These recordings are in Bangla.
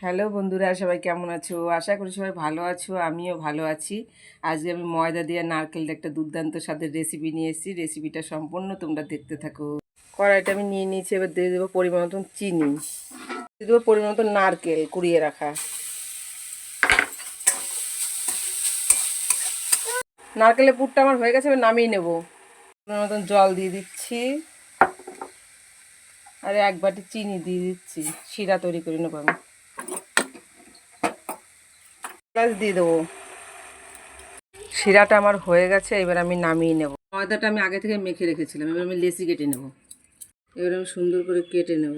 হ্যালো বন্ধুরা, সবাই কেমন আছো? আশা করি সবাই ভালো আছো, আমিও ভালো আছি। আজকে আমি ময়দা দিয়ে নারকেলের একটা দুর্দান্ত স্বাদের রেসিপি নিয়ে এসেছি। রেসিপিটা সম্পূর্ণ তোমরা দেখতে থাকো। কড়াইটা আমি নিয়ে নিয়েছি, এবার দিয়ে দেবো পরিমাণ মতন চিনি, দিয়ে দেবো পরিমাণ মতন নারকেল কুড়িয়ে রাখা। নারকেলের পুরটা আমার হয়ে গেছে, এবার নামিয়ে নেবো। পরিমাণ মতন জল দিয়ে দিচ্ছি, আর 1 বাটি চিনি দিয়ে দিচ্ছি। শিরা তৈরি করে নেবো আমি। প্লাস দিয়ে দেবো। শিরাটা আমার হয়ে গেছে, এবার আমি নামিয়ে নেব। ময়দাটা আমি আগে থেকে মেখে রেখেছিলাম, এবার আমি লেচি কেটে নেব। এবার আমি সুন্দর করে কেটে নেব।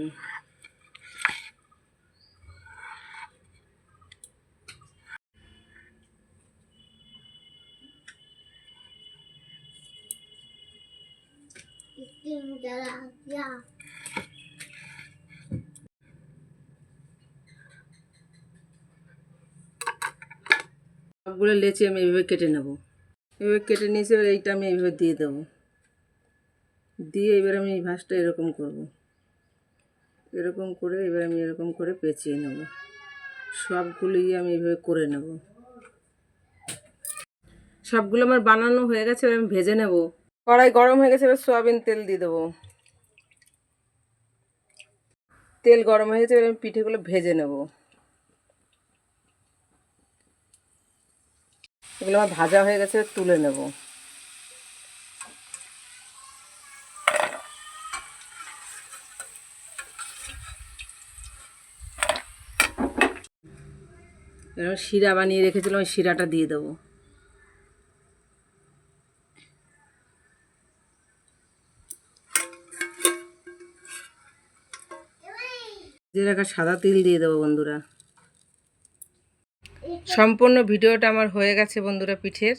সবগুলো লেচি আমি এইভাবে কেটে নেব। এভাবে কেটে নিয়েছি, এবার এইটা আমি এইভাবে দিয়ে দেবো। দিয়ে এবার আমি এই ভাঁজটা এরকম করব, এরকম করে এবার আমি এরকম করে পেঁচিয়ে নেব। সবগুলোই আমি এইভাবে করে নেব। সবগুলো আমার বানানো হয়ে গেছে, এবার আমি ভেজে নেব। কড়াই গরম হয়ে গেছে, এবার সয়াবিন তেল দিয়ে দেবো। তেল গরম হয়ে গেছে, এবার আমি পিঠেগুলো ভেজে নেব। এগুলো আমার ভাজা হয়ে গেছে, তুলে নেব। এবার শিরা বানিয়ে রেখেছিলাম, ওই শিরাটা দিয়ে দেবো। দিয়ে রাখা সাদা তিল দিয়ে দেবো বন্ধুরা। সম্পূর্ণ ভিডিওটা আমার হয়ে গেছে বন্ধুরা পিঠের।